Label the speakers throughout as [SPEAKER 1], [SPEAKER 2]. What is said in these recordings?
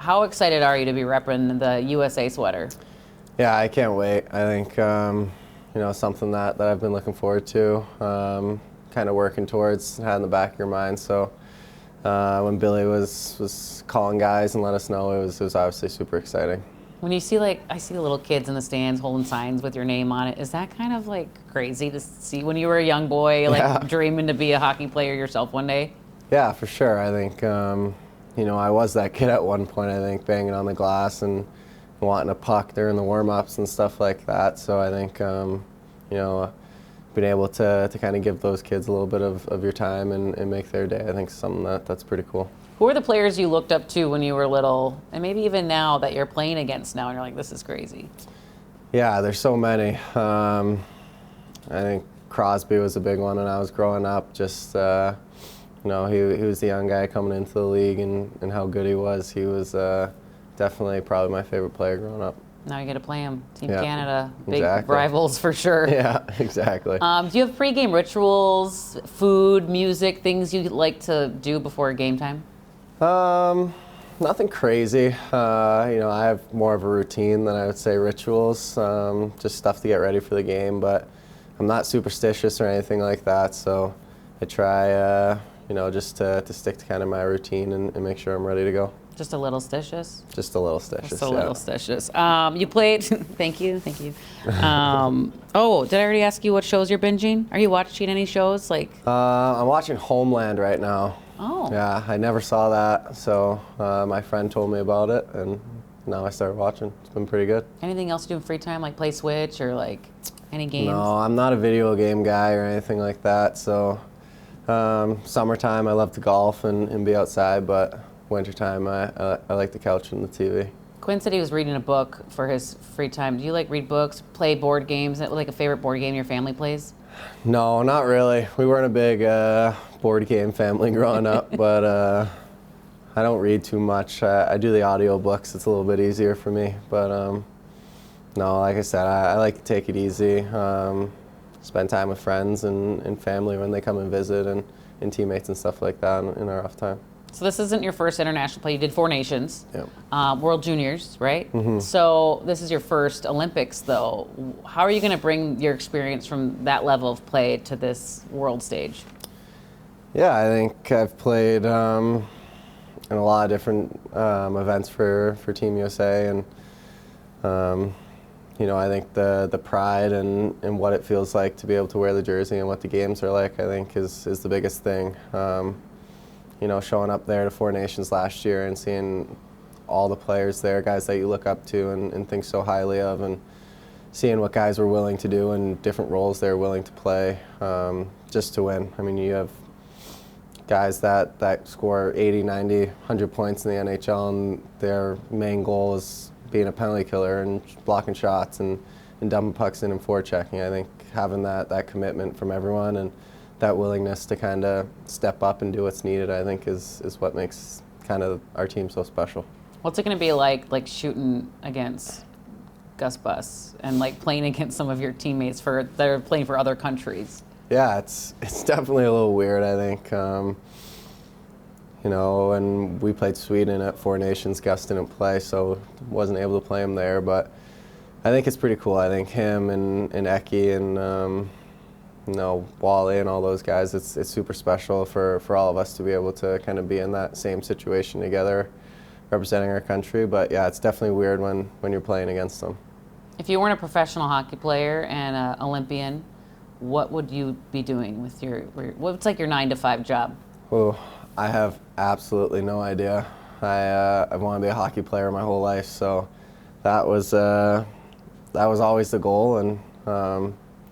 [SPEAKER 1] How excited are you to be repping the USA sweater?
[SPEAKER 2] Yeah, I can't wait. I think something that I've been looking forward to, kind of working towards, had in the back of your mind. So when Billy was calling guys and let us know, it was obviously super exciting.
[SPEAKER 1] When you see, I see little kids in the stands holding signs with your name on it, is that kind of crazy to see when you were a young boy, dreaming to be a hockey player yourself one day?
[SPEAKER 2] Yeah, for sure. I think, I was that kid at one point, I think, banging on the glass and wanting a puck during the warm-ups and stuff like that. So I think, being able to kind of give those kids a little bit of your time and make their day, I think is something that's pretty cool.
[SPEAKER 1] Who are the players you looked up to when you were little, and maybe even now that you're playing against now, and you're like, this is crazy?
[SPEAKER 2] Yeah, there's so many. I think Crosby was a big one when I was growing up. Just, he was the young guy coming into the league, and how good he was. He was definitely probably my favorite player growing up.
[SPEAKER 1] Now you get to play him. Team
[SPEAKER 2] Yeah,
[SPEAKER 1] Canada, big
[SPEAKER 2] exactly.
[SPEAKER 1] rivals for sure.
[SPEAKER 2] Yeah, exactly.
[SPEAKER 1] Do you have pregame rituals, food, music, things you like to do before game time?
[SPEAKER 2] Nothing crazy. I have more of a routine than I would say rituals, just stuff to get ready for the game, but I'm not superstitious or anything like that, so I try, just to stick to kind of my routine and make sure I'm ready to go.
[SPEAKER 1] Just a little stitious?
[SPEAKER 2] Just a little stitious,
[SPEAKER 1] Just a little stitious. You played, thank you. Oh, did I already ask you what shows you're binging? Are you watching any shows?
[SPEAKER 2] I'm watching Homeland right now.
[SPEAKER 1] Oh.
[SPEAKER 2] Yeah, I never saw that, so my friend told me about it, and now I started watching. It's been pretty good.
[SPEAKER 1] Anything else you do in free time, like play Switch or any games?
[SPEAKER 2] No, I'm not a video game guy or anything like that, so summertime I love to golf and be outside, but wintertime I like the couch and the TV.
[SPEAKER 1] Quinn said he was reading a book for his free time. Do you read books, play board games? Is it a favorite board game your family plays?
[SPEAKER 2] No, not really. We weren't a big board game family growing up, but I don't read too much. I do the audio books. It's a little bit easier for me, but no, like I said, I like to take it easy, spend time with friends and family when they come and visit, and teammates and stuff like that in our off time.
[SPEAKER 1] So this isn't your first international play. You did 4 nations,
[SPEAKER 2] Yep.
[SPEAKER 1] World Juniors, right?
[SPEAKER 2] Mm-hmm.
[SPEAKER 1] So this is your first Olympics, though. How are you going to bring your experience from that level of play to this world stage?
[SPEAKER 2] Yeah, I think I've played in a lot of different events for Team USA, and I think the pride and what it feels like to be able to wear the jersey and what the games are like, I think is the biggest thing. Showing up there to 4 Nations last year and seeing all the players there, guys that you look up to and think so highly of, and seeing what guys were willing to do and different roles they were willing to play just to win. I mean, you have guys that score 80, 90, 100 points in the NHL, and their main goal is being a penalty killer and blocking shots and dumping pucks in and forechecking. I think having that commitment from everyone and that willingness to kind of step up and do what's needed, I think, is what makes kind of our team so special.
[SPEAKER 1] What's it going to be like shooting against Gus Bus and playing against some of your teammates that are playing for other countries?
[SPEAKER 2] Yeah, it's definitely a little weird, I think. When we played Sweden at 4 Nations, Gus didn't play, so wasn't able to play him there. But I think it's pretty cool. I think him and Eki and Wally and all those guys, it's super special for all of us to be able to kind of be in that same situation together, representing our country. But yeah, it's definitely weird when you're playing against them.
[SPEAKER 1] If you weren't a professional hockey player and an Olympian, what would you be doing with what's your 9-to-5 job?
[SPEAKER 2] Oh, I have absolutely no idea. I want to be a hockey player my whole life, so that was always the goal, and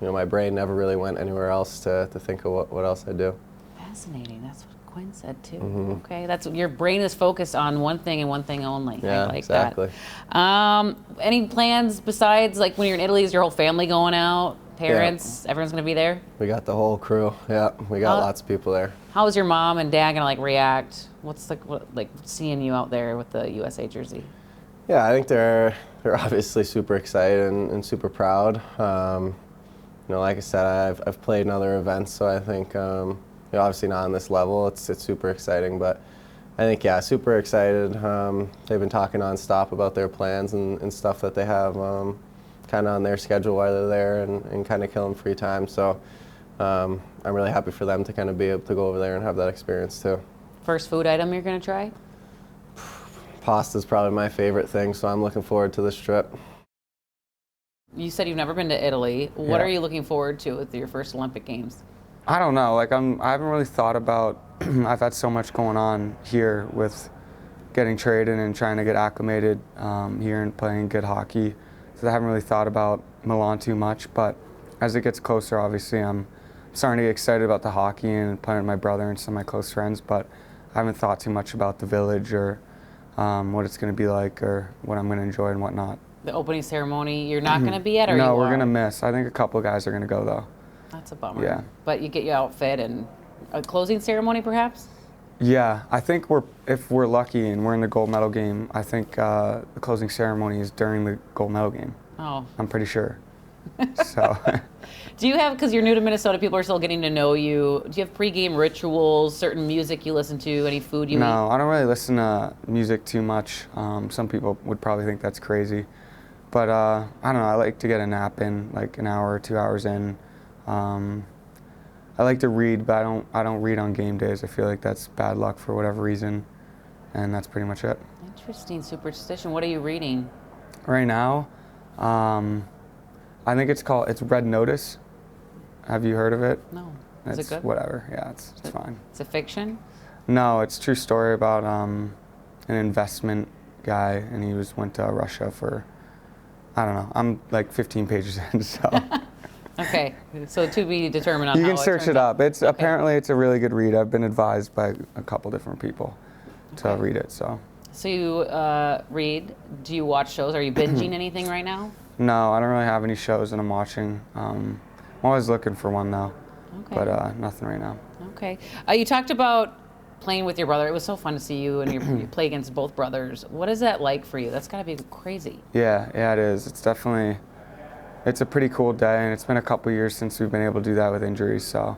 [SPEAKER 2] my brain never really went anywhere else to think of what else I'd do.
[SPEAKER 1] Fascinating. That's what Quinn said too.
[SPEAKER 2] Mm-hmm.
[SPEAKER 1] Okay, that's your brain is focused on one thing and one thing only.
[SPEAKER 2] Yeah,
[SPEAKER 1] I like
[SPEAKER 2] exactly.
[SPEAKER 1] that. Any plans besides when you're in Italy? Is your whole family going out? Parents? Yeah. Everyone's going to be there?
[SPEAKER 2] We got the whole crew. Yeah, we got lots of people there.
[SPEAKER 1] How is your mom and dad going to react? What's seeing you out there with the USA jersey?
[SPEAKER 2] Yeah, I think they're obviously super excited and super proud. Like I said, I've played in other events, so I think obviously not on this level. It's super exciting, but I think, yeah, super excited. They've been talking nonstop about their plans and stuff that they have kind of on their schedule while they're there and kind of killing free time. So I'm really happy for them to kind of be able to go over there and have that experience too.
[SPEAKER 1] First food item you're going to try?
[SPEAKER 2] Pasta's probably my favorite thing, so I'm looking forward to this trip.
[SPEAKER 1] You said you've never been to Italy. What are you looking forward to with your first Olympic Games?
[SPEAKER 3] I don't know. Like I haven't really thought about. I've had so much going on here with getting traded and trying to get acclimated here and playing good hockey. So I haven't really thought about Milan too much. But as it gets closer, obviously, I'm starting to get excited about the hockey and playing with my brother and some of my close friends. But I haven't thought too much about the village or what it's going to be like or what I'm going to enjoy and whatnot.
[SPEAKER 1] The opening ceremony, you're not going to be at, or
[SPEAKER 3] no,
[SPEAKER 1] you
[SPEAKER 3] we're
[SPEAKER 1] are?
[SPEAKER 3] going to miss. I think a couple of guys are going to go though.
[SPEAKER 1] That's a bummer.
[SPEAKER 3] Yeah.
[SPEAKER 1] But you get your outfit and a closing ceremony, perhaps?
[SPEAKER 3] Yeah, I think if we're lucky and we're in the gold medal game, I think the closing ceremony is during the gold medal game.
[SPEAKER 1] Oh.
[SPEAKER 3] I'm pretty sure. So.
[SPEAKER 1] Do you have, because you're new to Minnesota, people are still getting to know you, do you have pregame rituals, certain music you listen to, any food you eat?
[SPEAKER 3] No, I don't really listen to music too much. Some people would probably think that's crazy. But I don't know, I like to get a nap in, like an hour or 2 hours in. I like to read, but I don't read on game days. I feel like that's bad luck for whatever reason, and that's pretty much it.
[SPEAKER 1] Interesting superstition. What are you reading?
[SPEAKER 3] Right now, I think it's Red Notice. Have you heard of it?
[SPEAKER 1] No.
[SPEAKER 3] Is
[SPEAKER 1] it good?
[SPEAKER 3] Whatever. Yeah, it's fine.
[SPEAKER 1] It's a fiction?
[SPEAKER 3] No, it's a true story about an investment guy, and he went to Russia for, I don't know. I'm like 15 pages in, so.
[SPEAKER 1] Okay, so to be determined on
[SPEAKER 3] you
[SPEAKER 1] how
[SPEAKER 3] can search it up. It's apparently it's a really good read. I've been advised by a couple different people to read it. So
[SPEAKER 1] you read. Do you watch shows? Are you binging anything right now?
[SPEAKER 3] No, I don't really have any shows that I'm watching. I'm always looking for one though, but nothing right now.
[SPEAKER 1] Okay. You talked about playing with your brother. It was so fun to see you and you play against both brothers. What is that like for you? That's got to be crazy.
[SPEAKER 3] Yeah, it is. It's a pretty cool day, and it's been a couple years since we've been able to do that with injuries. So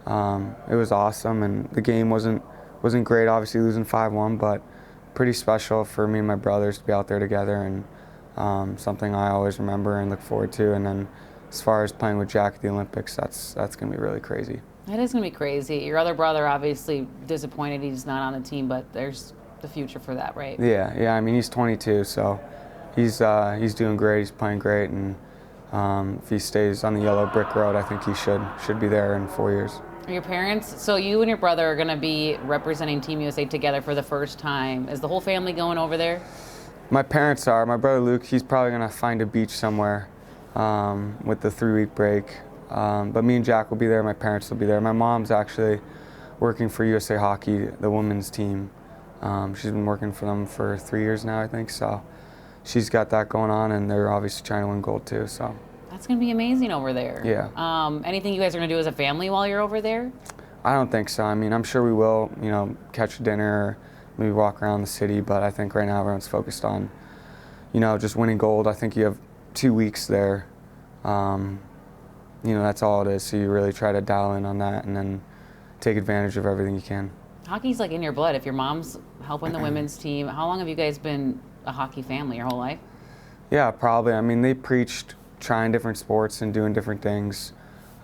[SPEAKER 3] it was awesome, and the game wasn't great. Obviously, losing 5-1, but pretty special for me and my brothers to be out there together, and something I always remember and look forward to. And then, as far as playing with Jack at the Olympics, that's going to be really crazy.
[SPEAKER 1] That is going to be crazy. Your other brother, obviously disappointed he's not on the team, but there's the future for that, right?
[SPEAKER 3] Yeah. I mean, he's 22, so he's doing great. He's playing great, and if he stays on the yellow brick road, I think he should be there in 4 years.
[SPEAKER 1] Are your parents, so you and your brother are going to be representing Team USA together for the first time. Is the whole family going over there?
[SPEAKER 3] My parents are. My brother Luke, he's probably going to find a beach somewhere with the 3-week break. But me and Jack will be there. My parents will be there. My mom's actually working for USA Hockey, the women's team. She's been working for them for 3 years now, I think. So she's got that going on, and they're obviously trying to win gold too. So
[SPEAKER 1] that's going to be amazing over there.
[SPEAKER 3] Yeah.
[SPEAKER 1] Anything you guys are going to do as a family while you're over there?
[SPEAKER 3] I don't think so. I mean, I'm sure we will, catch a dinner or maybe walk around the city, but I think right now everyone's focused on, just winning gold. I think you have 2 weeks there. That's all it is. So you really try to dial in on that and then take advantage of everything you can.
[SPEAKER 1] Hockey's like in your blood. If your mom's helping the women's team, how long have you guys been a hockey family, your whole life?
[SPEAKER 3] Yeah, probably. I mean, they preached trying different sports and doing different things.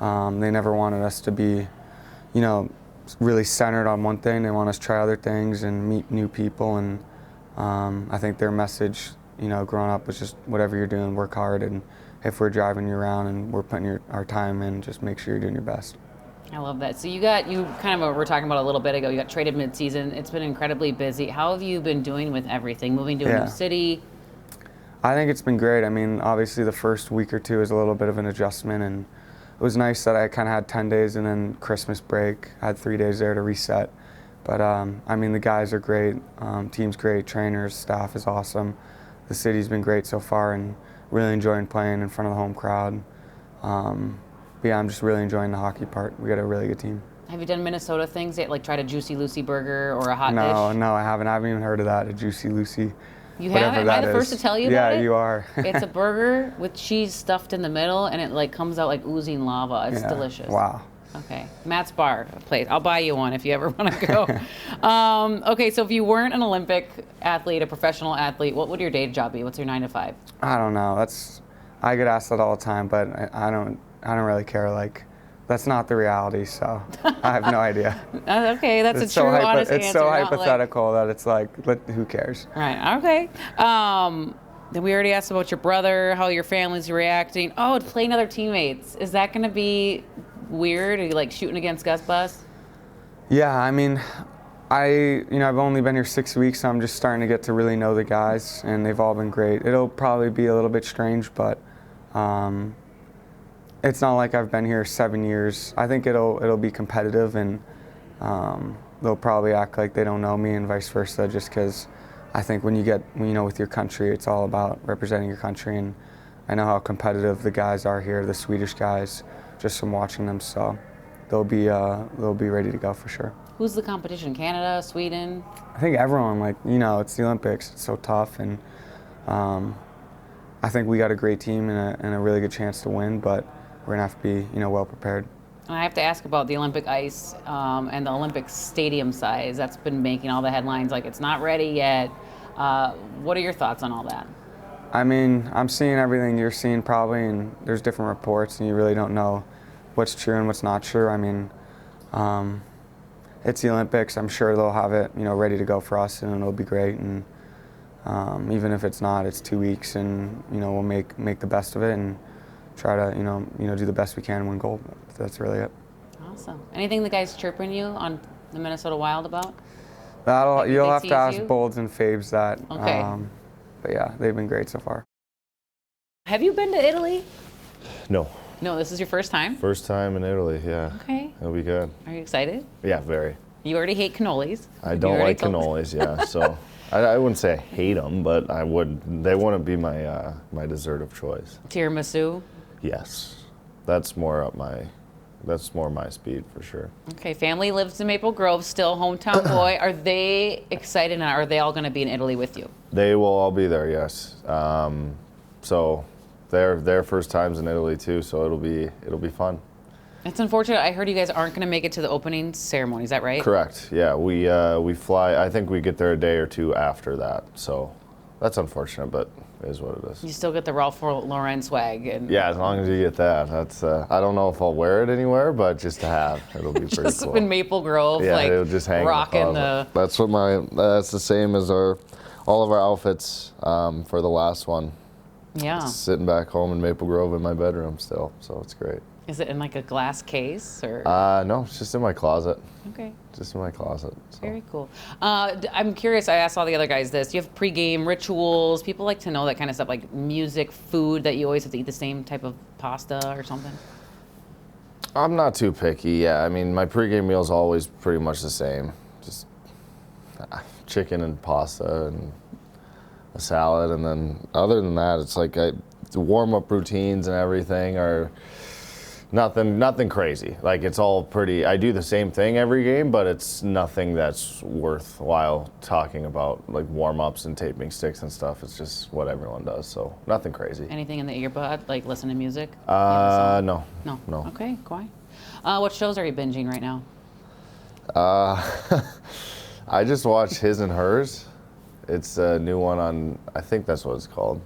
[SPEAKER 3] They never wanted us to be, really centered on one thing. They want us to try other things and meet new people. And I think their message, growing up was just whatever you're doing, work hard. And if we're driving you around and we're putting our time in, just make sure you're doing your best.
[SPEAKER 1] I love that. So you kind of were talking about a little bit ago, you got traded midseason. It's been incredibly busy. How have you been doing with everything? Moving to a new city?
[SPEAKER 3] I think it's been great. I mean, obviously the first week or two is a little bit of an adjustment, and it was nice that I kind of had 10 days and then Christmas break. I had 3 days there to reset. But the guys are great. Team's great. Trainers, staff is awesome. The city's been great so far, and really enjoying playing in front of the home crowd. But yeah, I'm just really enjoying the hockey part. We got a really good team.
[SPEAKER 1] Have you done Minnesota things yet, like tried a Juicy Lucy burger or a hot dish?
[SPEAKER 3] No, I haven't. I haven't even heard of that, a Juicy Lucy.
[SPEAKER 1] You haven't? Am I the first to tell you about it?
[SPEAKER 3] Yeah, you are.
[SPEAKER 1] It's a burger with cheese stuffed in the middle, and it comes out like oozing lava. It's delicious.
[SPEAKER 3] Wow.
[SPEAKER 1] Okay. Matt's Bar place. I'll buy you one if you ever want to go. Okay, so if you weren't an Olympic athlete, a professional athlete, what would your day job be? What's your 9 to 5?
[SPEAKER 3] I don't know. I get asked that all the time, but I don't really care. Like, that's not the reality, so I have no idea.
[SPEAKER 1] Okay, that's a true, honest answer.
[SPEAKER 3] It's so
[SPEAKER 1] not
[SPEAKER 3] hypothetical that it's like, who cares?
[SPEAKER 1] Right. Okay. Then we already asked about your brother, how your family's reacting. Oh, playing other teammates. Is that going to be weird? Are you like shooting against Gus Bus?
[SPEAKER 3] Yeah, I mean, I've only been here 6 weeks, so I'm just starting to get to really know the guys, and they've all been great. It'll probably be a little bit strange, but it's not like I've been here 7 years. I think it'll be competitive, and they'll probably act like they don't know me, and vice versa, just because I think when you with your country, it's all about representing your country, and I know how competitive the guys are here, the Swedish guys, just from watching them. So they'll be ready to go for sure.
[SPEAKER 1] Who's the competition? Canada, Sweden?
[SPEAKER 3] I think everyone, it's the Olympics. It's so tough, and I think we got a great team and a really good chance to win, but we're gonna have to be well prepared.
[SPEAKER 1] And I have to ask about the Olympic ice and the Olympic stadium size. That's been making all the headlines. Like, it's not ready yet. What are your thoughts on all that?
[SPEAKER 3] I mean, I'm seeing everything you're seeing probably, and there's different reports, and you really don't know what's true and what's not true. I mean, it's the Olympics. I'm sure they'll have it, ready to go for us, and it'll be great. And even if it's not, it's 2 weeks, and we'll make the best of it and try to do the best we can and win gold. That's really it.
[SPEAKER 1] Awesome. Anything the guys chirping you on the Minnesota Wild about?
[SPEAKER 3] You'll have to ask Bolds and Fabes that.
[SPEAKER 1] Okay.
[SPEAKER 3] But yeah, they've been great so far.
[SPEAKER 1] Have you been to Italy?
[SPEAKER 4] No.
[SPEAKER 1] No, this is your first time?
[SPEAKER 4] First time in Italy, yeah.
[SPEAKER 1] Okay.
[SPEAKER 4] It'll be good.
[SPEAKER 1] Are you excited?
[SPEAKER 4] Yeah, very.
[SPEAKER 1] You already hate cannolis.
[SPEAKER 4] I don't like cannolis, yeah. So I wouldn't say I hate them, but they wouldn't be my my dessert of choice.
[SPEAKER 1] Tiramisu?
[SPEAKER 4] Yes. That's more my speed for sure.
[SPEAKER 1] Okay, family lives in Maple Grove, still hometown boy. Are they excited, and are they all going to be in Italy with you?
[SPEAKER 4] They will all be there, yes. So their first times in Italy too, so it'll be fun.
[SPEAKER 1] It's unfortunate. I heard you guys aren't going to make it to the opening ceremony. Is that right?
[SPEAKER 4] Correct. Yeah, we fly. I think we get there a day or two after that. So that's unfortunate, but it is what it is.
[SPEAKER 1] You still get the Ralph Lauren swag, and
[SPEAKER 4] yeah, as long as you get that. That's I don't know if I'll wear it anywhere, but just to have, it'll be pretty
[SPEAKER 1] just
[SPEAKER 4] cool.
[SPEAKER 1] in Maple Grove,
[SPEAKER 4] yeah,
[SPEAKER 1] like
[SPEAKER 4] it'll just hang
[SPEAKER 1] rocking the.
[SPEAKER 4] That's the same as all of our outfits for the last one.
[SPEAKER 1] Yeah.
[SPEAKER 4] It's sitting back home in Maple Grove in my bedroom still, so it's great.
[SPEAKER 1] Is it in like a glass case or?
[SPEAKER 4] No, it's just in my closet.
[SPEAKER 1] Okay.
[SPEAKER 4] Just in my closet. So.
[SPEAKER 1] Very cool. I'm curious, I asked all the other guys this. Do you have pregame rituals? People like to know that kind of stuff, like music, food, that you always have to eat the same type of pasta or something?
[SPEAKER 4] I'm not too picky, yeah. I mean, my pregame meal's always pretty much the same. Just chicken and pasta and a salad, and then other than that, it's like the warm-up routines and everything are nothing crazy. Like, it's all pretty, I do the same thing every game, but it's nothing that's worthwhile talking about, like warm-ups and taping sticks and stuff. It's just what everyone does, so nothing crazy.
[SPEAKER 1] Anything in the earbud, like listen to music?
[SPEAKER 4] No.
[SPEAKER 1] No. Okay, quiet. What shows are you binging right now?
[SPEAKER 4] I just watched His and Hers. It's a new one on, I think that's what it's called.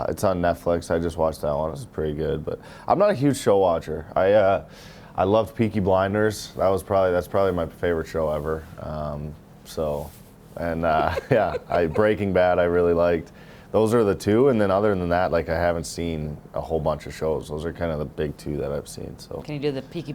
[SPEAKER 4] It's on Netflix. I just watched that one. It was pretty good, but I'm not a huge show watcher. I loved Peaky Blinders. That's probably my favorite show ever. Breaking Bad I really liked. Those are the two, and then other than that, like, I haven't seen a whole bunch of shows. Those are kind of the big two that I've seen. So.
[SPEAKER 1] Can you do the Peaky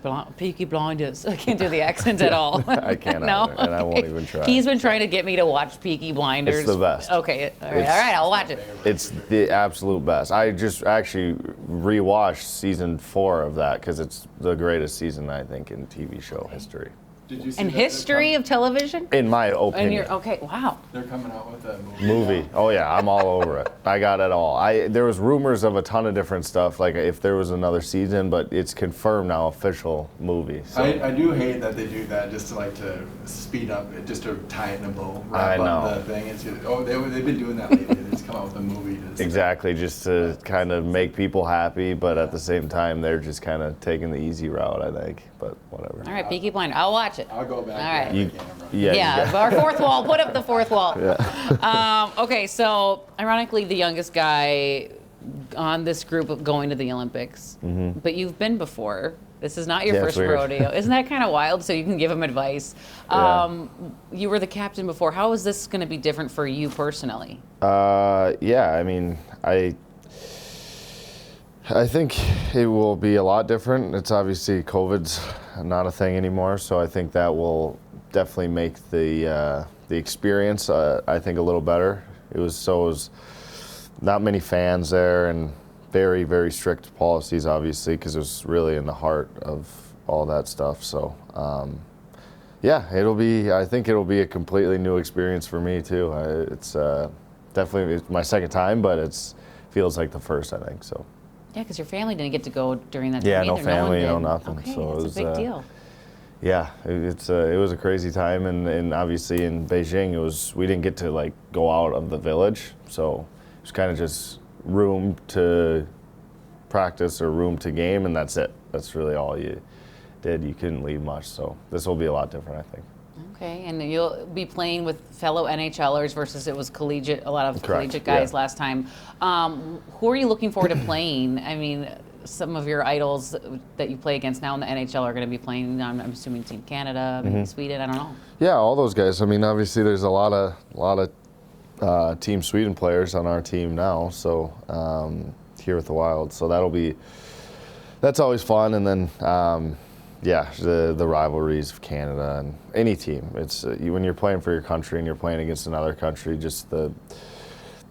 [SPEAKER 1] Blinders? I can't do the accent at all.
[SPEAKER 4] I can't
[SPEAKER 1] no?
[SPEAKER 4] either, and I won't even try.
[SPEAKER 1] He's been trying to get me to watch Peaky Blinders.
[SPEAKER 4] It's the best.
[SPEAKER 1] Okay, all right, I'll watch it.
[SPEAKER 4] It's the absolute best. I just actually rewatched season 4 of that because it's the greatest season, I think, in TV show history.
[SPEAKER 5] Did you see
[SPEAKER 1] In
[SPEAKER 5] that
[SPEAKER 1] history of television?
[SPEAKER 4] In my
[SPEAKER 1] And
[SPEAKER 4] opinion.
[SPEAKER 1] you're okay. Wow.
[SPEAKER 5] they're coming out with a
[SPEAKER 4] Movie. Oh yeah, I'm all over it. I got it all. There was rumors of a ton of different stuff, like if there was another season, but it's confirmed now, official movie. So.
[SPEAKER 5] I do hate that they do that just to speed up it, just to tie it in a bow, wrap
[SPEAKER 4] I
[SPEAKER 5] up
[SPEAKER 4] know.
[SPEAKER 5] the thing. It's just, they've been doing that lately. They just come out with a movie.
[SPEAKER 4] Exactly, just to kind of make people happy, but at the same time, they're just kind of taking the easy route, I think. But whatever.
[SPEAKER 1] All right, Peaky Blinder. I'll watch it.
[SPEAKER 5] I'll go back.
[SPEAKER 1] All right.
[SPEAKER 5] behind the camera.
[SPEAKER 4] Yeah.
[SPEAKER 1] Our fourth wall. Put up the fourth wall. Okay, so ironically, the youngest guy on this group of going to the Olympics, but you've been before. This is not your
[SPEAKER 4] Yeah, it's
[SPEAKER 1] first
[SPEAKER 4] weird.
[SPEAKER 1] rodeo. Isn't that kind of wild? So you can give him advice.
[SPEAKER 4] Yeah.
[SPEAKER 1] You were the captain before. How is this going to be different for you personally?
[SPEAKER 4] Yeah, I mean, I think it will be a lot different. It's obviously COVID's not a thing anymore, so I think that will definitely make the experience, I think, a little better. It was not many fans there and very, very strict policies, obviously, because it was really in the heart of all that stuff. So, yeah, I think it'll be a completely new experience for me too. It's definitely my second time, but it feels like the first, I think. So.
[SPEAKER 1] Yeah, because your family didn't get to go during that time.
[SPEAKER 4] Yeah, no
[SPEAKER 1] either.
[SPEAKER 4] family,
[SPEAKER 1] one
[SPEAKER 4] no
[SPEAKER 1] did.
[SPEAKER 4] nothing.
[SPEAKER 1] Okay,
[SPEAKER 4] So it
[SPEAKER 1] that's
[SPEAKER 4] was
[SPEAKER 1] a big deal.
[SPEAKER 4] Yeah, it was a crazy time, and obviously in Beijing we didn't get to like go out of the village, so it was kind of just room to practice or room to game, and that's it. That's really all you did. You couldn't leave much, so this will be a lot different, I think.
[SPEAKER 1] Okay, and you'll be playing with fellow NHLers versus it was collegiate, a lot of
[SPEAKER 4] Correct,
[SPEAKER 1] collegiate guys
[SPEAKER 4] yeah.
[SPEAKER 1] last time. Who are you looking forward to playing? I mean, some of your idols that you play against now in the NHL are going to be playing. I'm assuming Team Canada, maybe Sweden. I don't know.
[SPEAKER 4] Yeah, all those guys. I mean, obviously there's a lot of Team Sweden players on our team now. So here with the Wild, so that's always fun. And then yeah, the rivalries of Canada and any team. It's when you're playing for your country and you're playing against another country, just the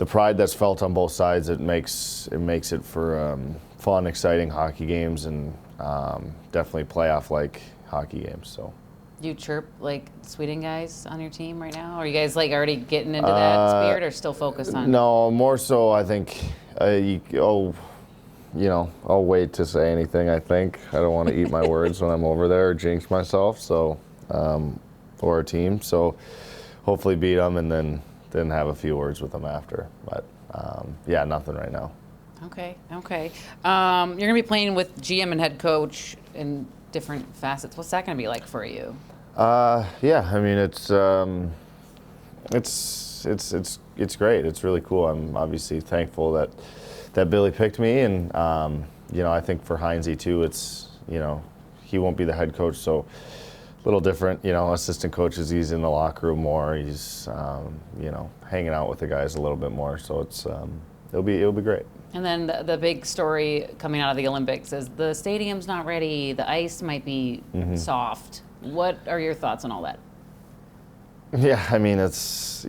[SPEAKER 4] pride that's felt on both sides. It makes it for fun, exciting hockey games, and definitely playoff-like hockey games. So.
[SPEAKER 1] Do you chirp like Sweden guys on your team right now? Are you guys like already getting into that spirit, or still focused on?
[SPEAKER 4] No, more so. I think I'll wait to say anything. I think I don't want to eat my words when I'm over there or jinx myself. So, or our team. So, hopefully beat them and then have a few words with them after. But yeah, nothing right now.
[SPEAKER 1] Okay. You're gonna be playing with GM and head coach in different facets. What's that gonna be like for you?
[SPEAKER 4] Yeah, I mean it's great. It's really cool. I'm obviously thankful that Billy picked me, and I think for Heinze too, it's he won't be the head coach, so a little different. Assistant coaches, he's in the locker room more. He's hanging out with the guys a little bit more. So it'll be great.
[SPEAKER 1] And then the big story coming out of the Olympics is the stadium's not ready. The ice might be soft. What are your thoughts on all that?
[SPEAKER 4] Yeah, I mean it's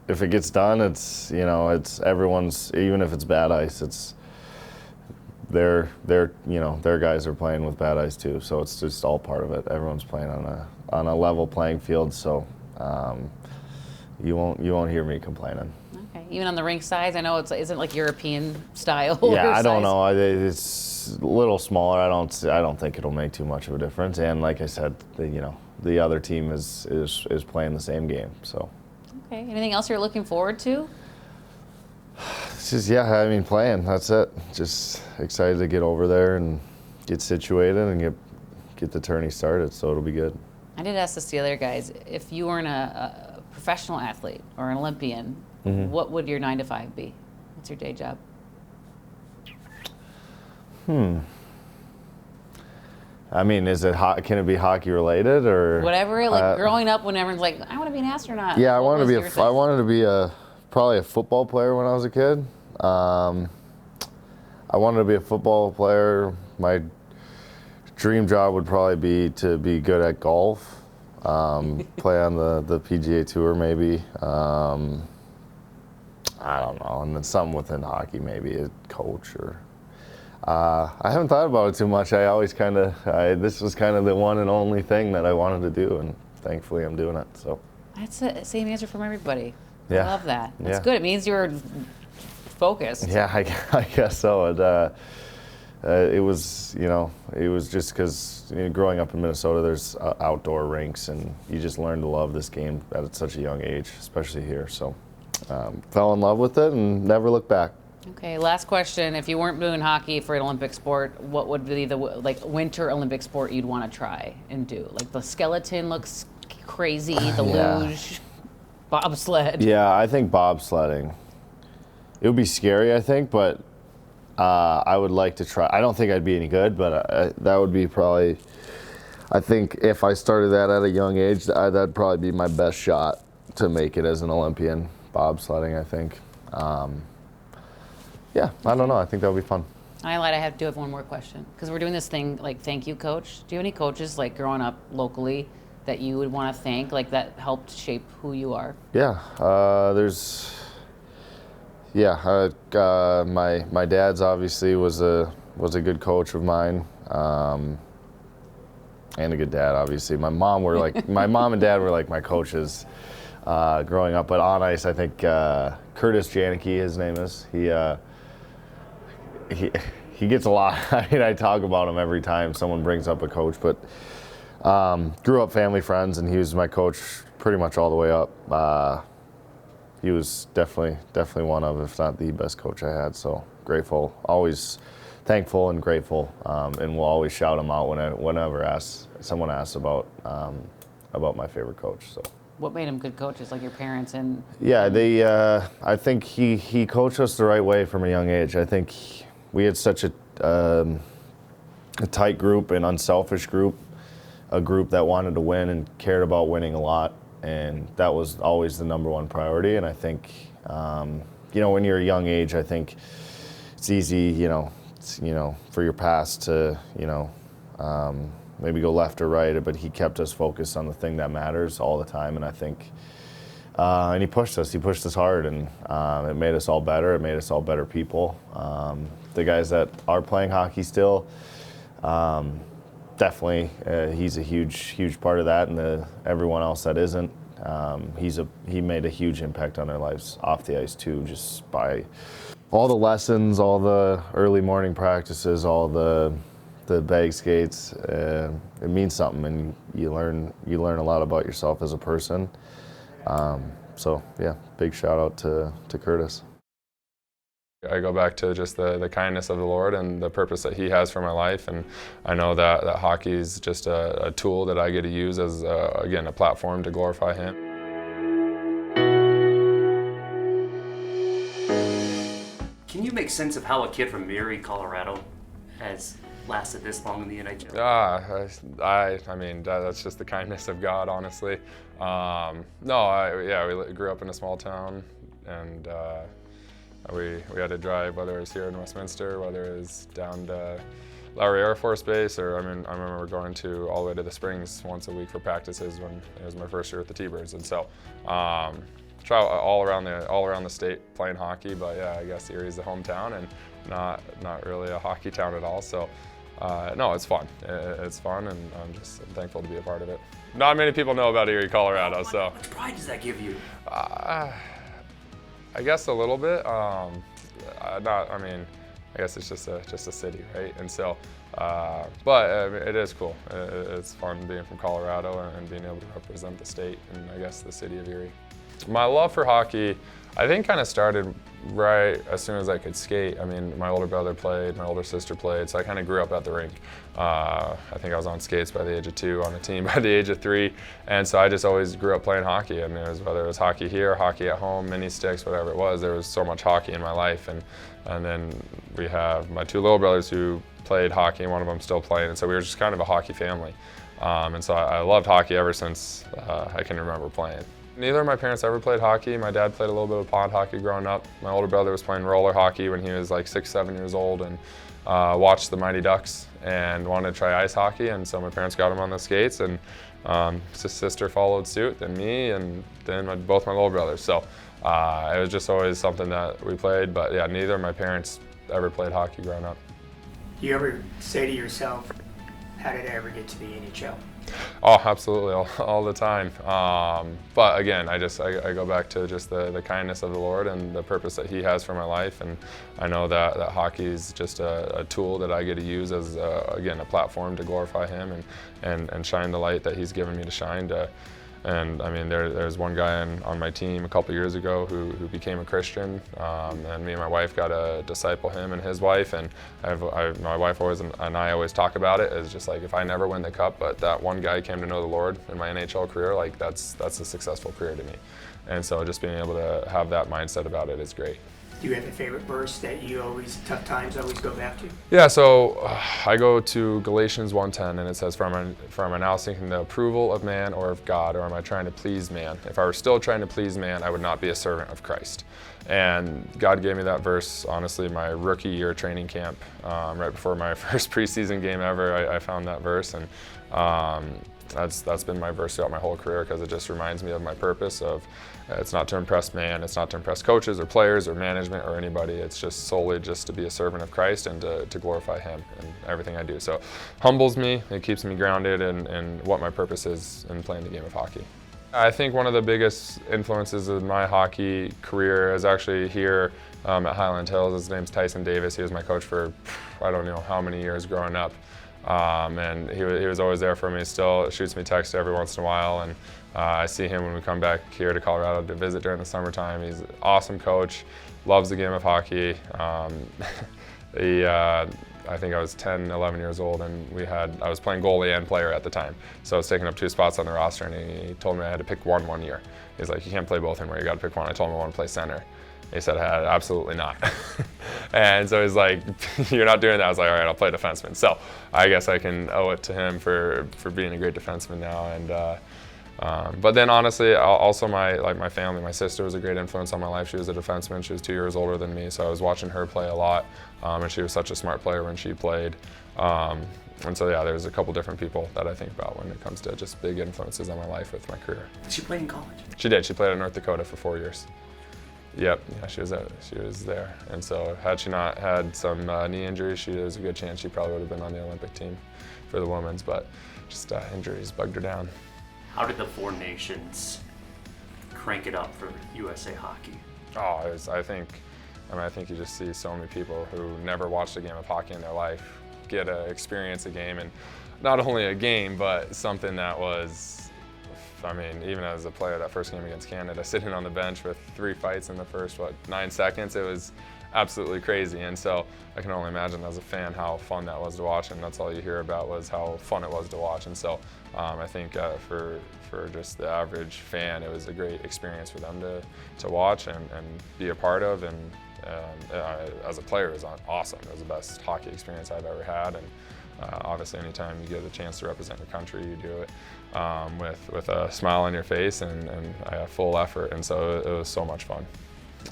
[SPEAKER 4] if it gets done, it's everyone's, even if it's bad ice, it's their guys are playing with bad ice too. So it's just all part of it. Everyone's playing on a level playing field. So you won't hear me complaining.
[SPEAKER 1] Okay, even on the rink size, I know isn't like European style.
[SPEAKER 4] Yeah, I don't
[SPEAKER 1] size.
[SPEAKER 4] know. It's a little smaller. I don't think it'll make too much of a difference. And like I said, the other team is playing the same game. So.
[SPEAKER 1] Okay. Anything else you're looking forward to?
[SPEAKER 4] It's just playing. That's it. Just excited to get over there and get situated and get the tourney started. So it'll be good.
[SPEAKER 1] I did ask this to the other guys. If you weren't a professional athlete or an Olympian, what would your 9 to 5 be? What's your day job?
[SPEAKER 4] I mean, can it be hockey related or
[SPEAKER 1] Whatever. Like growing up, when everyone's like, "I want to be an astronaut."
[SPEAKER 4] Yeah, I
[SPEAKER 1] what
[SPEAKER 4] wanted
[SPEAKER 1] was your thing?
[SPEAKER 4] I wanted to be probably a football player when I was a kid. I wanted to be a football player. My dream job would probably be to be good at golf, play on the PGA Tour maybe. I don't know, and then something within hockey, maybe a coach or I haven't thought about it too much. I always this was kind of the one and only thing that I wanted to do, and thankfully I'm doing it. So
[SPEAKER 1] That's the same answer from everybody. I
[SPEAKER 4] Yeah.
[SPEAKER 1] love that. That's
[SPEAKER 4] Yeah.
[SPEAKER 1] good. It means you're focused.
[SPEAKER 4] yeah, I guess so. It was just because growing up in Minnesota, there's outdoor rinks, and you just learn to love this game at such a young age, especially here. So fell in love with it and never looked back.
[SPEAKER 1] Okay, last question. If you weren't doing hockey for an Olympic sport, what would be the winter Olympic sport you'd want to try and do? Like the skeleton looks crazy, the
[SPEAKER 4] Yeah.
[SPEAKER 1] luge, bobsled.
[SPEAKER 4] Yeah, I think bobsledding. It would be scary, I think, but I would like to try. I don't think I'd be any good, but that would be probably. I think if I started that at a young age, that'd probably be my best shot to make it as an Olympian. Bobsledding, I think. Yeah, I don't know. I think that would be fun.
[SPEAKER 1] I lied. I do have one more question because we're doing this thing like thank you, coach. Do you have any coaches like growing up locally that you would want to thank, like that helped shape who you are?
[SPEAKER 4] Yeah, my dad's obviously was a good coach of mine, and a good dad. Obviously, my mom and dad were like my coaches growing up. But on ice, I think Curtis Janicki, his name is. He gets a lot. I mean, I talk about him every time someone brings up a coach. But grew up family friends, and he was my coach pretty much all the way up. He was definitely one of, if not the best coach I had. So grateful, always thankful and grateful, and we'll always shout him out whenever someone asks about my favorite coach. So.
[SPEAKER 1] What made them good coaches, like your parents and?
[SPEAKER 4] Yeah, I think he coached us the right way from a young age. I think we had such a tight group, an unselfish group, a group that wanted to win and cared about winning a lot. And that was always the number one priority. And I think, when you're a young age, I think it's easy, for your past to, maybe go left or right. But he kept us focused on the thing that matters all the time. And I think, and he pushed us hard, and it made us all better. It made us all better people. The guys that are playing hockey still, definitely, he's a huge part of that, and everyone else that isn't, he made a huge impact on their lives off the ice too, just by all the lessons, all the early morning practices, all the bag skates. It means something, and you learn a lot about yourself as a person. So yeah, big shout out to Curtis.
[SPEAKER 6] I go back to just the kindness of the Lord and the purpose that He has for my life, and I know that hockey is just a tool that I get to use as, again, a platform to glorify Him.
[SPEAKER 7] Can you make sense of how a kid from Erie, Colorado has lasted this long in the NHL?
[SPEAKER 6] I mean, that's just the kindness of God, honestly. We grew up in a small town, and we had to drive, whether it was here in Westminster, whether it was down to Lowry Air Force Base, or I remember going all the way to the Springs once a week for practices when it was my first year with the T-Birds, and so travel all around the state playing hockey. But yeah, I guess Erie's the hometown and not really a hockey town at all. So no, it's fun. It's fun, and I'm thankful to be a part of it. Not many people know about Erie, Colorado, so.
[SPEAKER 7] How much pride does that give you?
[SPEAKER 6] I guess a little bit. I guess it's just a city, right? And so, but it is cool. It's fun being from Colorado and being able to represent the state and I guess the city of Erie. My love for hockey, I think, kind of started right as soon as I could skate. I mean, my older brother played, my older sister played, so I kind of grew up at the rink. I think I was on skates by the age of 2, on a team by the age of 3, and so I just always grew up playing hockey. And whether it was hockey here, hockey at home, mini sticks, whatever it was, there was so much hockey in my life. And then we have my 2 little brothers who played hockey, and one of them still playing, and so we were just kind of a hockey family. And so I loved hockey ever since I can remember playing. Neither of my parents ever played hockey. My dad played a little bit of pond hockey growing up. My older brother was playing roller hockey when he was like 6, 7 years old, and watched the Mighty Ducks and wanted to try ice hockey, and so my parents got him on the skates, and his sister followed suit, then me, and then both my little brothers. So it was just always something that we played, but yeah, neither of my parents ever played hockey growing up.
[SPEAKER 8] Do you ever say to yourself, how did I ever get to the NHL?
[SPEAKER 6] Oh, absolutely, all the time. But again, I go back to just the kindness of the Lord and the purpose that He has for my life, and I know that hockey is just a tool that I get to use as again a platform to glorify Him and shine the light that He's given me to shine. And I mean, there's one guy on my team a couple years ago who became a Christian, and me and my wife got to disciple him and his wife. And my wife and I always talk about it as just like, if I never win the cup, but that one guy came to know the Lord in my NHL career, like that's a successful career to me. And so just being able to have that mindset about it is great.
[SPEAKER 8] Do you have a favorite verse that you tough times always go back to?
[SPEAKER 6] Yeah, so I go to Galatians 1:10, and it says, "For am I now seeking the approval of man or of God, or am I trying to please man? If I were still trying to please man, I would not be a servant of Christ." And God gave me that verse, honestly, my rookie year training camp, right before my first preseason game ever. I found that verse, and that's been my verse throughout my whole career, because it just reminds me of my purpose of it's not to impress man, it's not to impress coaches or players or management or anybody. It's just solely just to be a servant of Christ and to glorify Him in everything I do. So humbles me, it keeps me grounded in what my purpose is in playing the game of hockey. I think one of the biggest influences of my hockey career is actually here at Highland Hills. His name's Tyson Davis. He was my coach for I don't know how many years growing up. And he was always there for me. Still shoots me texts every once in a while, and I see him when we come back here to Colorado to visit during the summertime. He's an awesome coach, loves the game of hockey. I think I was 10, 11 years old, and I was playing goalie and player at the time. So I was taking up 2 spots on the roster, and he told me I had to pick one year. He's like, you can't play both anymore, you got to pick one. I told him I want to play center. He said, absolutely not. And so he's like, you're not doing that. I was like, all right, I'll play defenseman. So I guess I can owe it to him for being a great defenseman now. And but then honestly, also my family, my sister was a great influence on my life. She was a defenseman. She was 2 years older than me, so I was watching her play a lot. And she was such a smart player when she played. And so yeah, there's a couple different people that I think about when it comes to just big influences on my life with my career.
[SPEAKER 7] She played in college?
[SPEAKER 6] She did. She played at North Dakota for 4 years. Yep, yeah, she was there. And so had she not had some knee injuries, there's a good chance she probably would have been on the Olympic team for the women's, but just injuries bugged her down.
[SPEAKER 7] How did the Four Nations crank it up for USA Hockey?
[SPEAKER 6] Oh, I think you just see so many people who never watched a game of hockey in their life get to experience a game, and not only a game, but something that was, I mean, even as a player, that first game against Canada, sitting on the bench with 3 fights in the first, 9 seconds, it was absolutely crazy. And so I can only imagine as a fan how fun that was to watch, and that's all you hear about was how fun it was to watch. And so I think for just the average fan, it was a great experience for them to watch and be a part of. And as a player, it was awesome. It was the best hockey experience I've ever had. And obviously, anytime you get a chance to represent your country, you do it with a smile on your face and full effort. And so it was so much fun.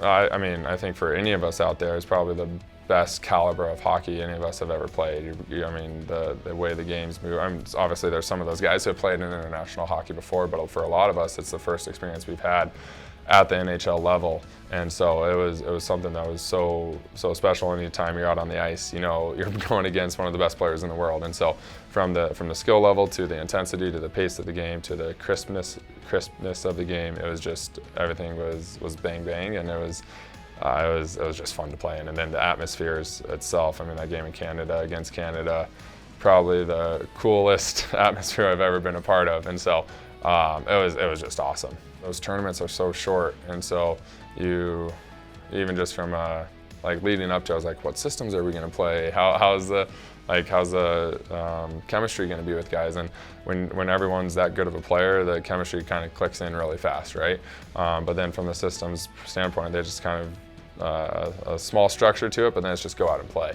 [SPEAKER 6] I mean, I think for any of us out there, it's probably the best caliber of hockey any of us have ever played. I mean, the way the games move. Obviously, there's some of those guys who have played in international hockey before, but for a lot of us, it's the first experience we've had at the NHL level. And so it was something that was so special. Anytime you're out on the ice, you know you're going against one of the best players in the world. And so from the skill level to the intensity to the pace of the game to the crispness of the game, it was just everything was bang bang, and it was just fun to play in. And then the atmospheres itself. I mean, that game in Canada against Canada, probably the coolest atmosphere I've ever been a part of. And so it was just awesome. Those tournaments are so short, and so you, even just from like leading up to, I was like, what systems are we going to play? How's the chemistry going to be with guys? And when everyone's that good of a player, the chemistry kind of clicks in really fast, right? But then from the systems standpoint, they just kind of a small structure to it, but then it's just go out and play.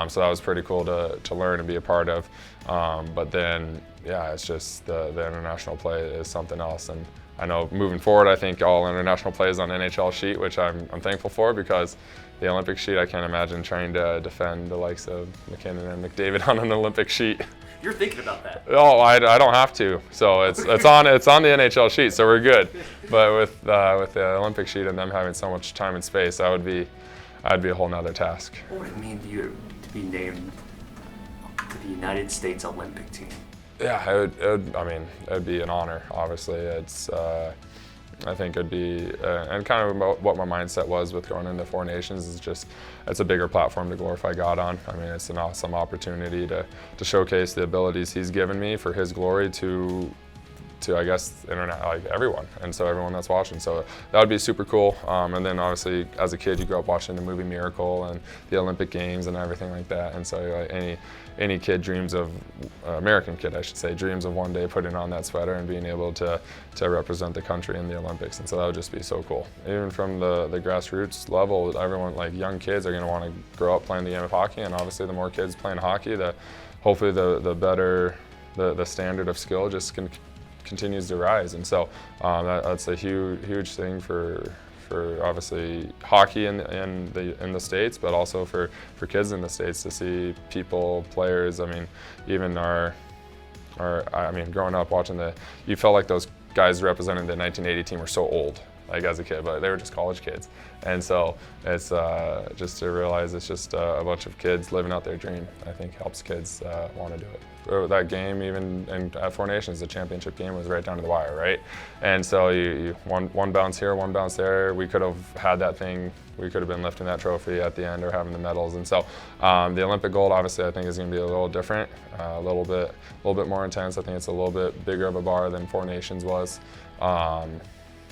[SPEAKER 6] So that was pretty cool to learn and be a part of. But then, yeah, it's just the international play is something else. And I know moving forward, I think all international play is on NHL sheet, which I'm thankful for, because the Olympic sheet, I can't imagine trying to defend the likes of McKinnon and McDavid on an Olympic sheet.
[SPEAKER 7] You're thinking about that.
[SPEAKER 6] Oh, I don't have to. So it's on the NHL sheet, so we're good. But with the Olympic sheet and them having so much time and space, I'd be a whole nother task.
[SPEAKER 7] What would it mean to you to be named to the United States Olympic team?
[SPEAKER 6] Yeah, I mean, it'd be an honor. Obviously, I think it'd be, and kind of what my mindset was with going into Four Nations is just, it's a bigger platform to glorify God on. I mean, it's an awesome opportunity to showcase the abilities He's given me for His glory to I guess, internet, like everyone, and so everyone that's watching. So that would be super cool. And then obviously, as a kid, you grew up watching the movie Miracle and the Olympic Games and everything like that. And so any kid dreams of, American kid, I should say, dreams of one day putting on that sweater and being able to represent the country in the Olympics. And so that would just be so cool. Even from the grassroots level, everyone, like young kids, are going to want to grow up playing the game of hockey. And obviously, the more kids playing hockey, hopefully the better the standard of skill just continues to rise. And so that's a huge thing for obviously hockey in the States, but also for kids in the States to see people, players. I mean, even I mean, growing up watching you felt like those guys representing the 1980 team were so old, like as a kid, but they were just college kids. And so it's just to realize it's just a bunch of kids living out their dream, I think helps kids want to do it. That game, even at Four Nations, the championship game was right down to the wire, right? And so you one bounce here, one bounce there. We could have had that thing. We could have been lifting that trophy at the end or having the medals. And so the Olympic gold, obviously, I think is going to be a little different, a little bit more intense. I think it's a little bit bigger of a bar than Four Nations was. A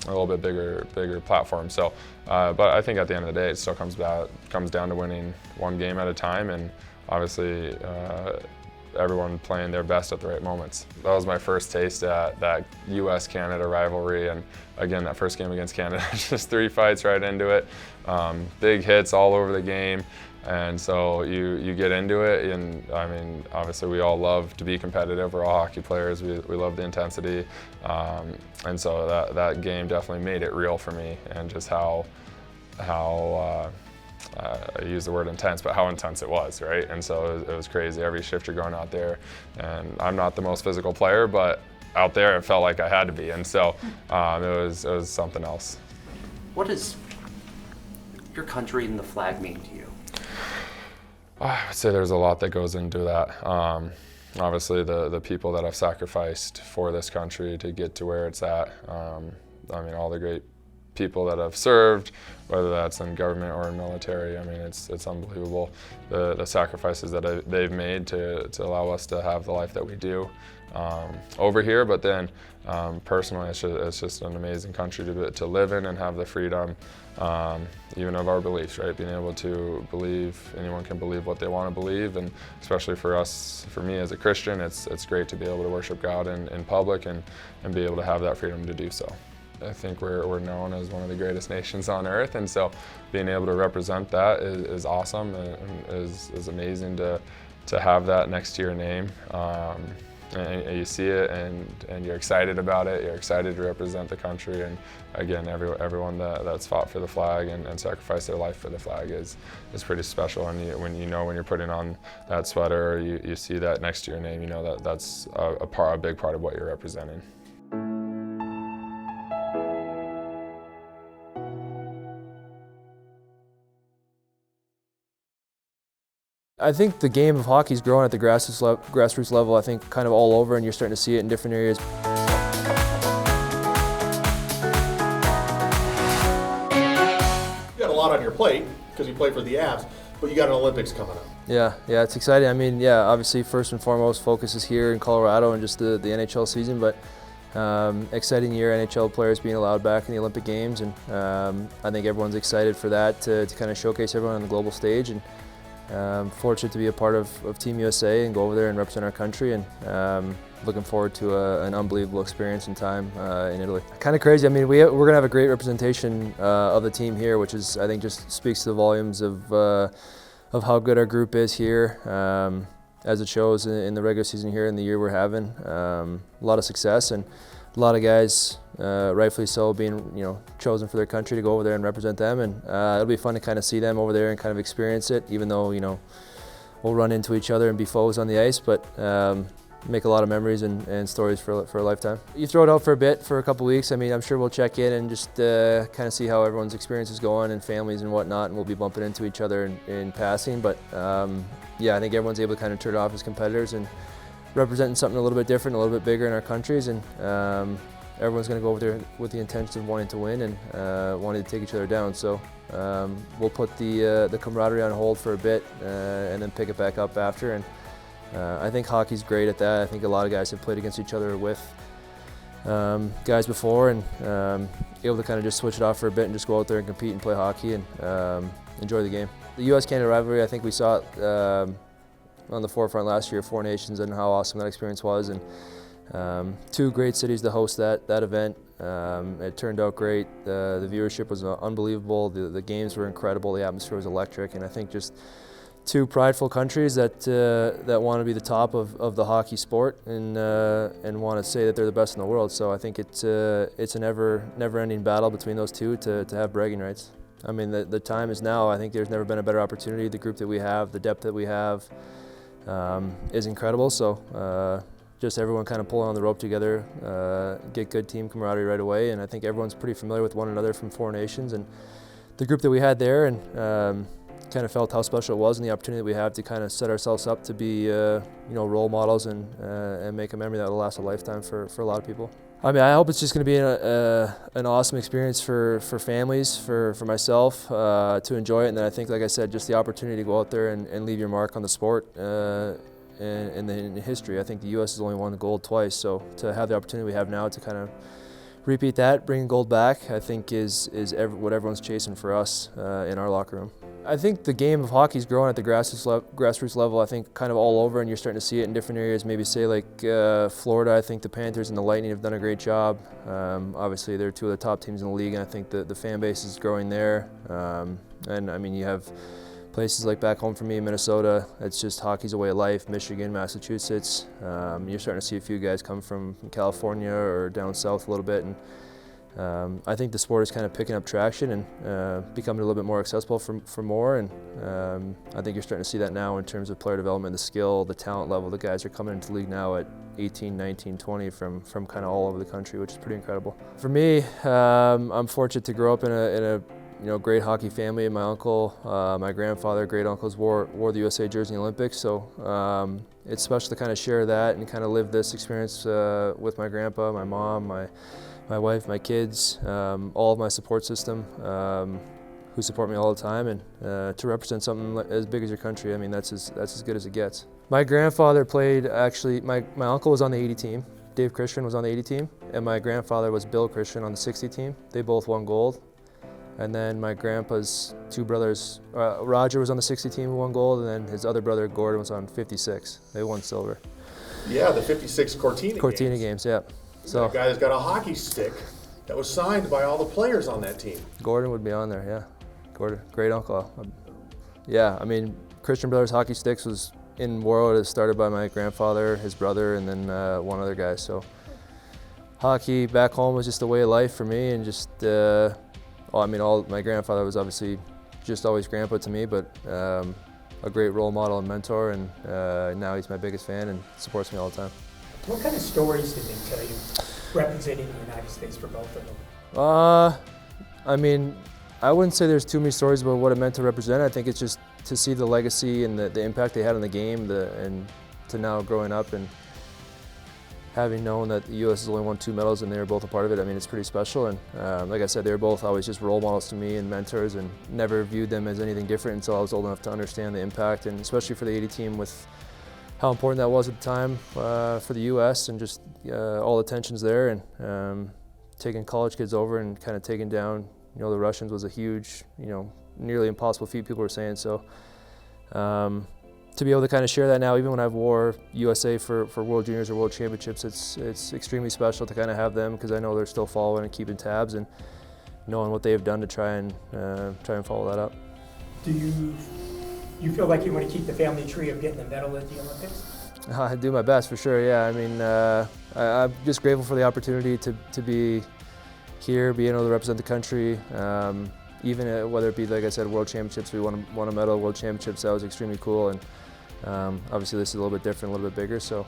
[SPEAKER 6] little bit bigger platform. So, but I think at the end of the day, it still comes down to winning one game at a time, and obviously everyone playing their best at the right moments. That was my first taste at that U.S.-Canada rivalry, and again, that first game against Canada, just 3 fights right into it, big hits all over the game. And so you get into it, and I mean, obviously we all love to be competitive. We're all hockey players. We love the intensity, and so that game definitely made it real for me, and just how I use the word intense, but how intense it was, right? And so it was crazy. Every shift you're going out there, and I'm not the most physical player, but out there it felt like I had to be, and so it was something else.
[SPEAKER 7] What does your country and the flag mean to you?
[SPEAKER 6] I would say there's a lot that goes into that. Obviously, the people that have sacrificed for this country to get to where it's at. I mean, all the great people that have served, whether that's in government or in military. I mean, it's unbelievable, the sacrifices that they've made to allow us to have the life that we do over here. But then personally, it's just an amazing country to live in and have the freedom, even of our beliefs, right? Being able to believe, anyone can believe what they want to believe, and especially for me as a Christian, it's great to be able to worship God in public and be able to have that freedom to do so. I think we're known as one of the greatest nations on earth, and so being able to represent that is awesome, and is amazing to have that next to your name. And you see it, and you're excited about it. You're excited to represent the country, and again, everyone that's fought for the flag and sacrificed their life for the flag is pretty special. And when you're putting on that sweater, or you see that next to your name, you know that's a big part of what you're representing.
[SPEAKER 9] I think the game of hockey is growing at the grassroots level, I think kind of all over, and you're starting to see it in different areas.
[SPEAKER 10] You got a lot on your plate because you play for the Avs, but you got an Olympics coming up.
[SPEAKER 9] Yeah, it's exciting. I mean, yeah, obviously first and foremost focus is here in Colorado and just the NHL season, but exciting year, NHL players being allowed back in the Olympic Games, and I think everyone's excited for that to kind of showcase everyone on the global stage. And fortunate to be a part of Team USA and go over there and represent our country, and looking forward to an unbelievable experience and time in Italy. Kind of crazy. I mean, we're going to have a great representation of the team here, which is, I think, just speaks to the volumes of how good our group is here, as it shows in the regular season here in the year we're having. A lot of success, and a lot of guys, rightfully so, being chosen for their country to go over there and represent them, and it'll be fun to kind of see them over there and kind of experience it, even though we'll run into each other and be foes on the ice. But make a lot of memories and stories for a lifetime. You throw it out for a bit, for a couple weeks. I mean, I'm sure we'll check in and just kind of see how everyone's experience is going and families and whatnot, and we'll be bumping into each other in passing. But yeah, I think everyone's able to kind of turn it off as competitors and representing something a little bit different, a little bit bigger in our countries, and everyone's going to go over there with the intention of wanting to win and wanting to take each other down. So we'll put the camaraderie on hold for a bit and then pick it back up after. And I think hockey's great at that. I think a lot of guys have played against each other with guys before, and able to kind of just switch it off for a bit and just go out there and compete and play hockey and enjoy the game. The U.S.-Canada rivalry, I think we saw it on the forefront last year, Four Nations, and how awesome that experience was. And two great cities to host that event. It turned out great. The viewership was unbelievable. The games were incredible. The atmosphere was electric, and I think just two prideful countries that want to be the top of the hockey sport and want to say that they're the best in the world. So I think it's a never-ending battle between those two to have bragging rights. I mean, the time is now. I think there's never been a better opportunity. The group that we have, the depth that we have, is incredible. So just everyone kind of pulling on the rope together, get good team camaraderie right away. And I think everyone's pretty familiar with one another from Four Nations and the group that we had there, and kind of felt how special it was and the opportunity that we have to kind of set ourselves up to be role models and make a memory that will last a lifetime for a lot of people. I mean, I hope it's just going to be an awesome experience for families, for myself to enjoy it. And then I think, like I said, just the opportunity to go out there and leave your mark on the sport in history. I think the U.S. has only won the gold twice, so to have the opportunity we have now to kind of repeat that, bring gold back, I think is what everyone's chasing for us in our locker room. I think the game of hockey is growing at the grassroots level, I think kind of all over, and you're starting to see it in different areas. Maybe say like Florida, I think the Panthers and the Lightning have done a great job. Obviously they're two of the top teams in the league, and I think the fan base is growing there. And I mean, you have places like back home for me in Minnesota, it's just hockey's a way of life. Michigan, Massachusetts, you're starting to see a few guys come from California or down south a little bit, and I think the sport is kind of picking up traction and becoming a little bit more accessible for more, and I think you're starting to see that now in terms of player development, the skill, the talent level. The guys are coming into the league now at 18, 19, 20 from kind of all over the country, which is pretty incredible. For me, I'm fortunate to grow up in a great hockey family. My uncle, my grandfather, great uncles wore the USA jersey in the Olympics, so it's special to kind of share that and kind of live this experience with my grandpa, my mom, my wife, my kids, all of my support system, who support me all the time, and to represent something as big as your country, I mean, that's as good as it gets. My grandfather played, actually, my uncle was on the 80 team, Dave Christian was on the 80 team, and my grandfather was Bill Christian on the 60 team. They both won gold. And then my grandpa's two brothers, Roger was on the 60 team who won gold, and then his other brother Gordon was on 56. They won silver.
[SPEAKER 10] Yeah, the 56 Cortina
[SPEAKER 9] games, yeah. So
[SPEAKER 10] that guy has got a hockey stick that was signed by all the players on that team.
[SPEAKER 9] Gordon would be on there, yeah. Gordon, great uncle. Yeah, I mean, Christian Brothers Hockey Sticks was in World. It was started by my grandfather, his brother, and then one other guy. So hockey back home was just a way of life for me, and just, my grandfather was obviously just always grandpa to me, but a great role model and mentor, and now he's my biggest fan and supports me all the time.
[SPEAKER 8] What kind of stories did they tell you representing the United States for both of them?
[SPEAKER 9] I mean, I wouldn't say there's too many stories about what it meant to represent. I think it's just to see the legacy and the impact they had on the game, and to now growing up and having known that the U.S. has only won 2 medals and they were both a part of it. I mean, it's pretty special. And like I said, they were both always just role models to me and mentors, and never viewed them as anything different until I was old enough to understand the impact, and especially for the 80 team with how important that was at the time for the U.S. and just all the tensions there, and taking college kids over and kind of taking down, the Russians was a huge, nearly impossible feat, people were saying. So to be able to kind of share that now, even when I've wore USA for World Juniors or World Championships, it's extremely special to kind of have them, because I know they're still following and keeping tabs and knowing what they've done to try and follow that up.
[SPEAKER 8] Do you feel like you want to keep the family tree of getting a medal at the Olympics?
[SPEAKER 9] I do my best, for sure, yeah. I mean, I'm just grateful for the opportunity to be here, being able to represent the country. Even whether it be, like I said, World Championships, we won a medal, World Championships, that was extremely cool. And Obviously, this is a little bit different, a little bit bigger, so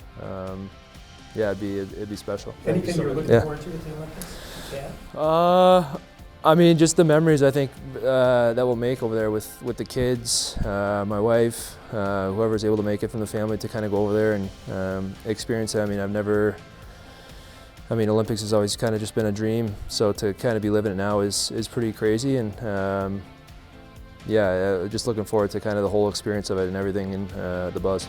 [SPEAKER 9] yeah, it'd be special.
[SPEAKER 8] Anything you're looking forward to at the Olympics? Yeah.
[SPEAKER 9] I mean, just the memories I think that we'll make over there with the kids, my wife, whoever's able to make it from the family to kind of go over there and experience it. I mean, Olympics has always kind of just been a dream, so to kind of be living it now is pretty crazy, and yeah, just looking forward to kind of the whole experience of it and everything and the buzz.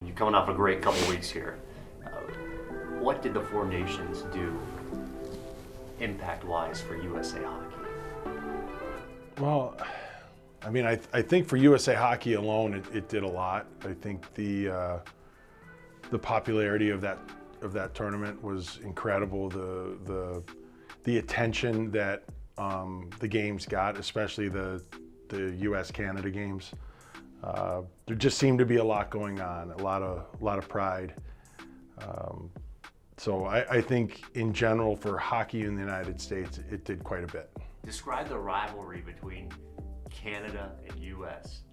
[SPEAKER 7] You're coming off a great couple weeks here. What did the Four Nations do impact-wise for USA Hockey?
[SPEAKER 11] Well, I mean, I think for USA Hockey alone, it did a lot. I think the popularity of that tournament was incredible. The attention that the games got, especially the US-Canada games, there just seemed to be a lot going on, a lot of pride. So I think in general for hockey in the United States, it did quite a bit.
[SPEAKER 7] Describe the rivalry between Canada and US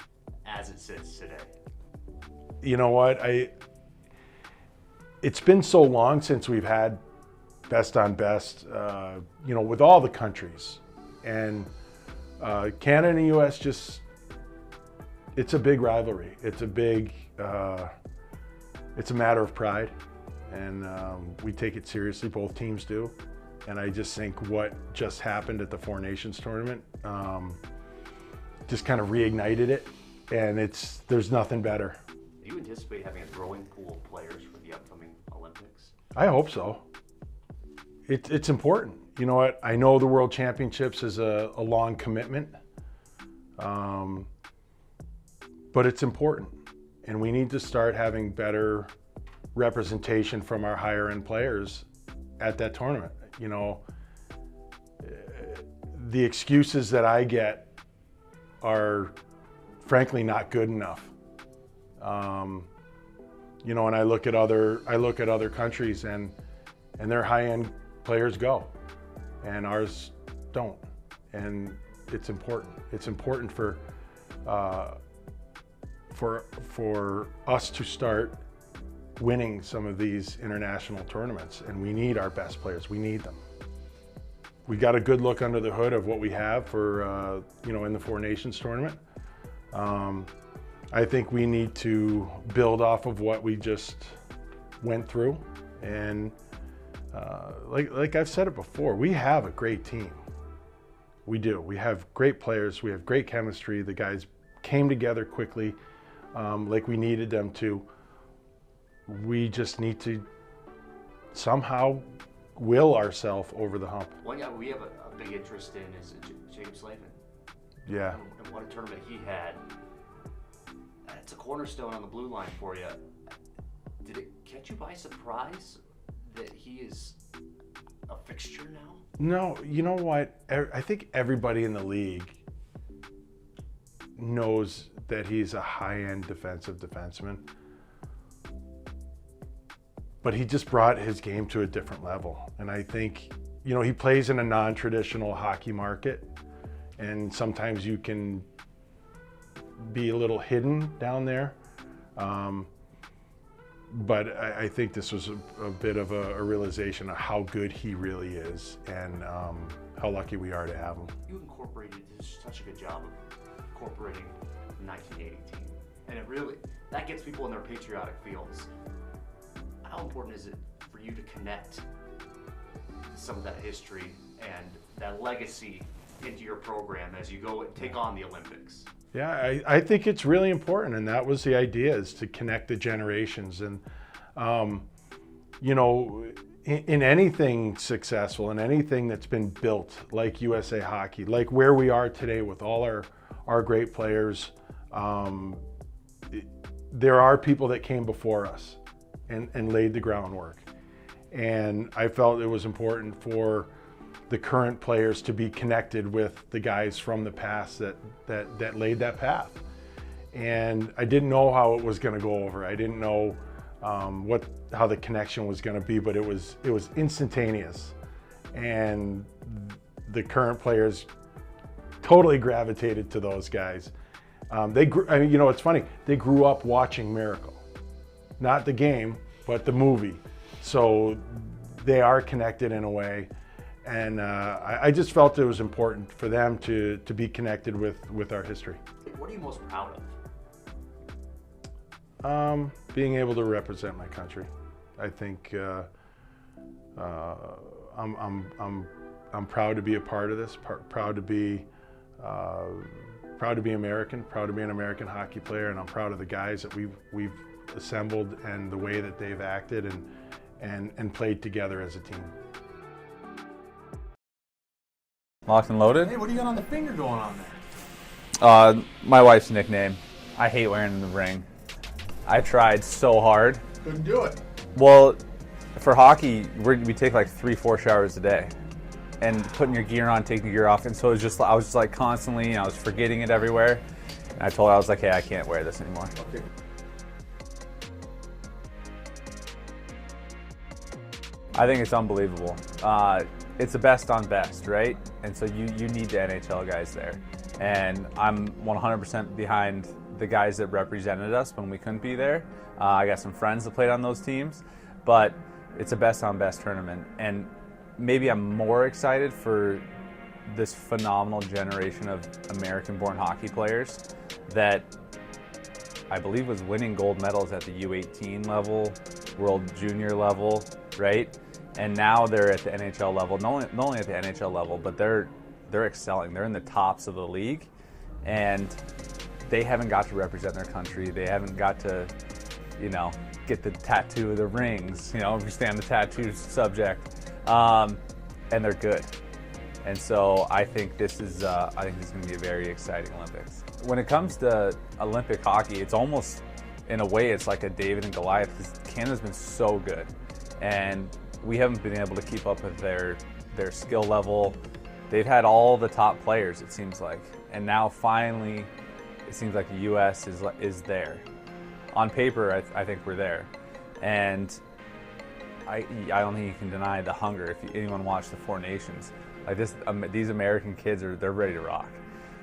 [SPEAKER 7] as it sits today.
[SPEAKER 11] You know what? It's been so long since we've had best on best, with all the countries. And Canada and US it's a big rivalry. It's a matter of pride. And we take it seriously, both teams do. And I just think what just happened at the Four Nations tournament just kind of reignited it, and there's nothing better.
[SPEAKER 7] Do you anticipate having a growing pool of players for the upcoming Olympics?
[SPEAKER 11] I hope so. It's important. You know what? I know the World Championships is a long commitment, but it's important. And we need to start having better representation from our higher end players at that tournament. You know, the excuses that I get are frankly not good enough. And I look at other countries and their high end players go, and ours don't. And it's important. It's important for us to start winning some of these international tournaments, and we need our best players. We need them. We got a good look under the hood of what we have for in the Four Nations tournament. I think we need to build off of what we just went through, and like I've said it before, we have a great team. We do. We have great players. We have great chemistry. The guys came together quickly, like we needed them to. We just need to somehow will ourselves over the hump.
[SPEAKER 7] One guy we have a big interest in is Jaccob Slavin.
[SPEAKER 11] Yeah.
[SPEAKER 7] And what a tournament he had. It's a cornerstone on the blue line for you. Did it catch you by surprise that he is a fixture now?
[SPEAKER 11] No, you know what? I think everybody in the league knows that he's a high-end defensive defenseman. But he just brought his game to a different level. And I think, he plays in a non-traditional hockey market, and sometimes you can be a little hidden down there. But I think this was a bit of a realization of how good he really is, and how lucky we are to have him.
[SPEAKER 7] You incorporated such a good job of incorporating the 1980 team. And that gets people in their patriotic feels. How important is it for you to connect some of that history and that legacy into your program as you go and take on the Olympics?
[SPEAKER 11] Yeah, I think it's really important, and that was the idea, is to connect the generations. And, in anything successful, in anything that's been built, like USA Hockey, like where we are today with all our great players, there are people that came before us and laid the groundwork. And I felt it was important for the current players to be connected with the guys from the past that laid that path. And I didn't know how it was going to go over. I didn't know how the connection was going to be, but it was instantaneous. And the current players totally gravitated to those guys. They grew, I mean, you know, it's funny. They grew up watching Miracle, not the game, but the movie. So they are connected in a way. And I just felt it was important for them to be connected with our history.
[SPEAKER 7] What are you most proud of?
[SPEAKER 11] Being able to represent my country. I think I'm proud to be a part of this. Proud to be American. Proud to be an American hockey player, and I'm proud of the guys that we've assembled and the way that they've acted and played together as a team.
[SPEAKER 12] Locked and loaded?
[SPEAKER 10] Hey, what do you got on the finger going on there?
[SPEAKER 12] My wife's nickname. I hate wearing it in the ring. I tried so hard.
[SPEAKER 10] Couldn't do it.
[SPEAKER 12] Well, for hockey, we take like 3-4 showers a day. And putting your gear on, taking your gear off. And so it was just, I was just like constantly, I was forgetting it everywhere. And I told her, I was like, hey, I can't wear this anymore.
[SPEAKER 10] Okay.
[SPEAKER 12] I think it's unbelievable. It's the best on best, right? And so you need the NHL guys there. And I'm 100% behind the guys that represented us when we couldn't be there. I got some friends that played on those teams, but it's a best on best tournament. And maybe I'm more excited for this phenomenal generation of American-born hockey players that I believe was winning gold medals at the U18 level, World Junior level, right? And now they're at the NHL level, not only at the NHL level, but they're excelling. They're in the tops of the league, and they haven't got to represent their country. They haven't got to, you know, get the tattoo of the rings, you know, if you stay on the tattoo subject, and they're good. And so I think this is going to be a very exciting Olympics. When it comes to Olympic hockey, it's almost, in a way, it's like a David and Goliath, because Canada's been so good, and we haven't been able to keep up with their skill level. They've had all the top players, it seems like, and now finally, it seems like the U.S. is there. On paper, I think we're there, and I don't think you can deny the hunger. If anyone watched the Four Nations, like this, these American kids they're ready to rock,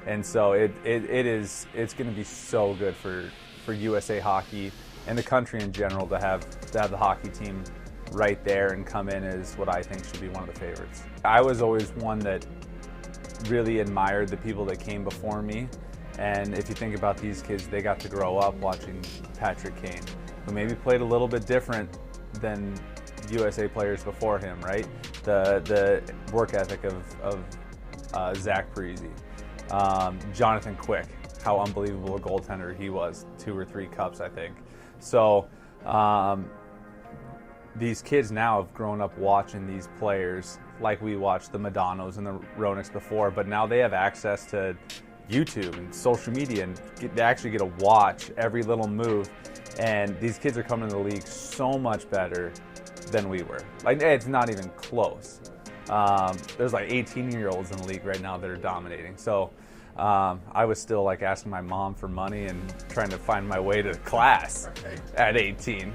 [SPEAKER 12] and so it's going to be so good for USA hockey and the country in general to have the hockey team right there and come in as what I think should be one of the favorites. I was always one that really admired the people that came before me, and if you think about these kids, they got to grow up watching Patrick Kane, who maybe played a little bit different than USA players before him, right? The work ethic of Zach Parise, Jonathan Quick, how unbelievable a goaltender he was, 2 or 3 cups, I think. So these kids now have grown up watching these players like we watched the Madanos and the Roenics before, but now they have access to YouTube and social media, and they actually get to watch every little move. And these kids are coming to the league so much better than we were. Like, it's not even close. There's like 18-year-olds in the league right now that are dominating. So I was still like asking my mom for money and trying to find my way to class at 18.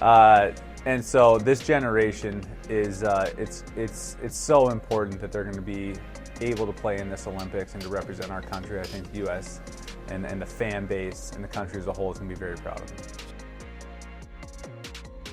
[SPEAKER 12] And so this generation is it's so important that they're going to be able to play in this Olympics and to represent our country. I think the U.S. and the fan base and the country as a whole is going to be very proud of them.